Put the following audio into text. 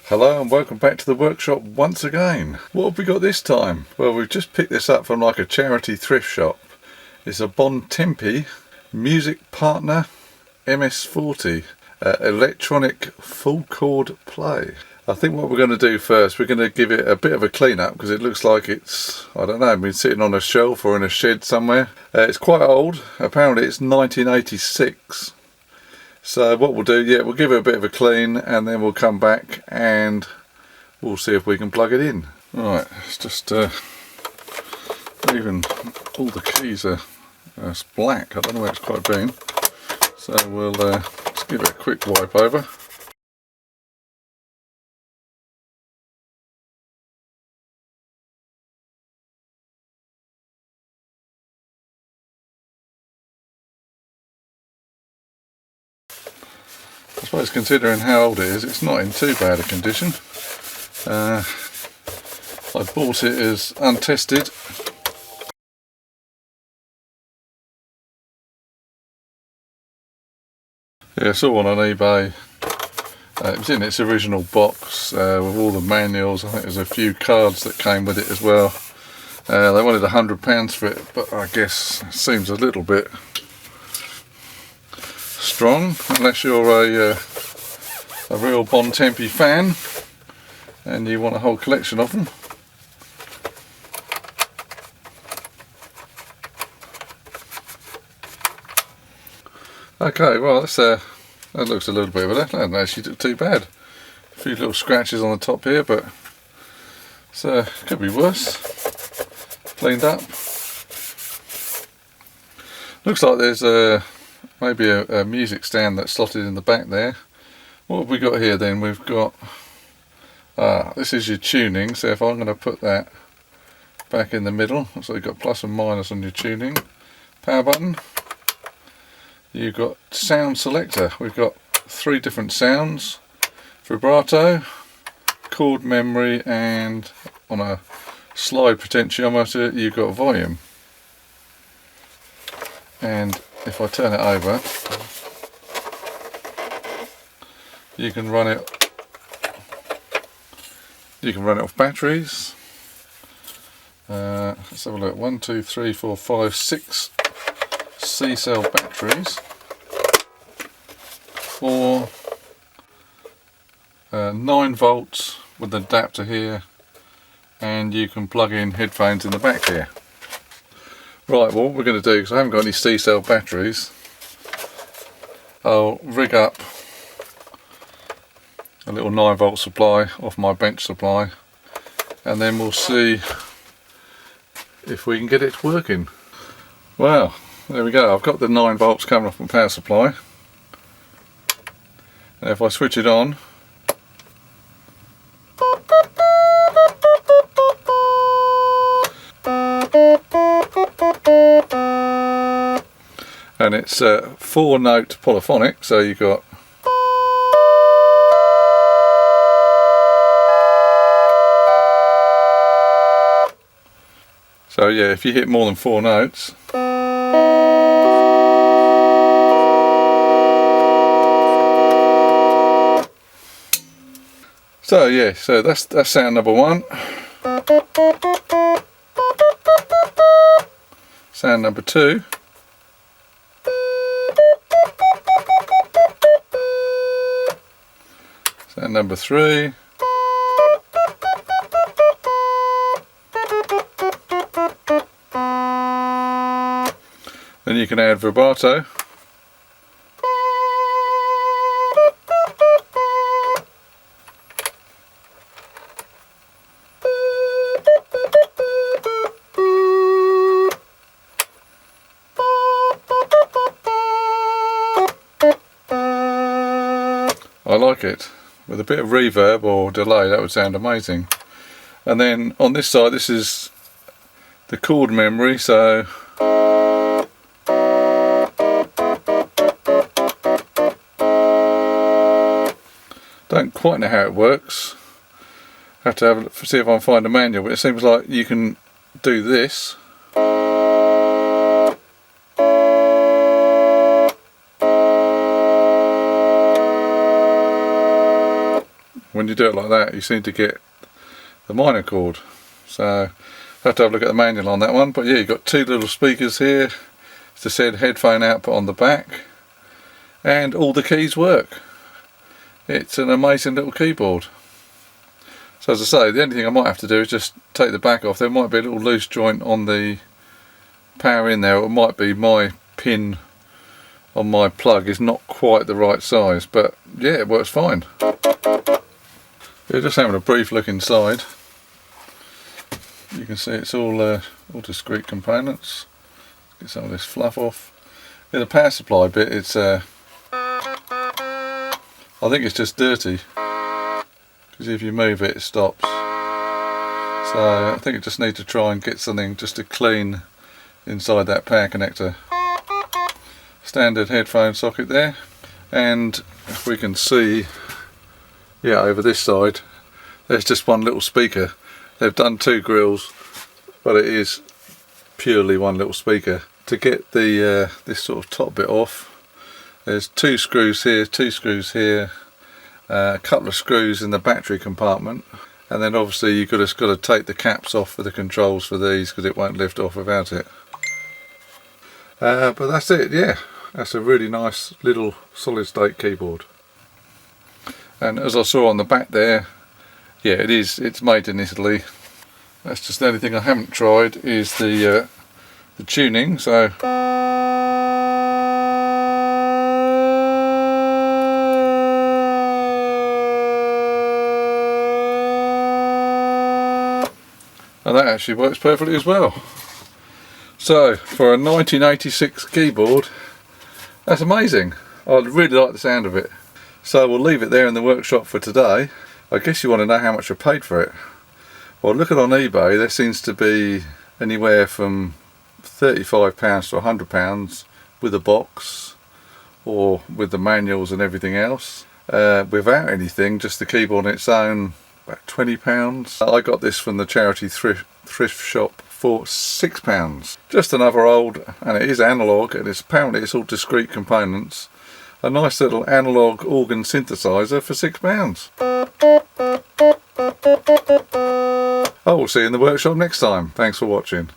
Hello and welcome back to the workshop once again. What have we got this time? Well, we've just picked this up from like a charity thrift shop. It's a Bontempi MusicPartner MS40 electronic full chord play. I think what we're going to do first, we're going to give it a bit of a clean up because it looks like it's, I don't know, been sitting on a shelf or in a shed somewhere. It's quite old. Apparently it's 1986. So what we'll do, we'll give it a bit of a clean and then we'll come back and we'll see if we can plug it in. Right, it's just even all the keys are black. I don't know where it's quite been. So we'll just give it a quick wipe over. I suppose considering how old it is, it's not in too bad a condition. I bought it as untested. Yeah, I saw one on eBay. It was in its original box with all the manuals. I think there's a few cards that came with it as well. They wanted £100 for it, but I guess it seems a little bit strong, unless you're a real Bontempi fan and you want a whole collection of them. Okay, well that looks a little bit better. That doesn't actually look too bad. A few little scratches on the top here, but it could be worse. Cleaned up. Looks like there's maybe a music stand that's slotted in the back there. What have we got here then? We've got, this is your tuning, so if I'm going to put that back in the middle, so you've got plus and minus on your tuning. Power button. You've got sound selector. We've got 3 different sounds. Vibrato, chord memory, and on a slide potentiometer you've got volume. And if I turn it over, you can run it off batteries. Let's have a look. 1, 2, 3, 4, 5, 6 C-cell batteries, or 9 volts with an adapter here, and you can plug in headphones in the back here. Right, well what we're going to do, because I haven't got any C-cell batteries, I'll rig up a little 9 volt supply off my bench supply, and then we'll see if we can get it working. Well, there we go. I've got the 9 volts coming off my power supply, and if I switch it on, and it's 4-note polyphonic, so you've got if you hit more than 4 notes, so that's sound number 1. Sound number 2. Sound number 3. Then you can add vibrato. I like it. With a bit of reverb or delay, that would sound amazing. And then on this side, this is the chord memory, so don't quite know how it works. Have to see if I can find a manual, but it seems like you can do this. when you do it like that, you seem to get the minor chord. So I have to have a look at the manual on that one. But yeah, you've got two little speakers here. It's the said headphone output on the back, and all the keys work. It's an amazing little keyboard. So as I say, the only thing I might have to do is just take the back off. There might be a little loose joint on the power in there, or it might be my pin on my plug is not quite the right size, but yeah, it works fine. Yeah, just having a brief look inside. You can see it's all discrete components. Get some of this fluff off. Yeah, the power supply bit, it's I think it's just dirty, because if you move it, it stops. So I think it just need to try and get something just to clean inside that power connector. Standard headphone socket there, and if we can see, yeah, over this side there's just one little speaker. They've done two grills, but it is purely one little speaker. To get the this sort of top bit off, there's two screws here, a couple of screws in the battery compartment, and then obviously you've just got to take the caps off for the controls for these, because it won't lift off without it. But that's it, yeah. That's a really nice little solid state keyboard. And as I saw on the back there, yeah, it's made in Italy. That's just the only thing I haven't tried is the tuning. So and that actually works perfectly as well. So for a 1986 keyboard, that's amazing. I really like the sound of it. So we'll leave it there in the workshop for today. I guess you want to know how much I paid for it. Well, looking on eBay, there seems to be anywhere from £35 to £100 with a box, or with the manuals and everything else. Without anything, just the keyboard on its own, about £20. I got this from the charity thrift shop for £6. Just another old, and it is analogue, and apparently it's all discrete components. A nice little analogue organ synthesizer for £6. I will see you in the workshop next time. Thanks for watching.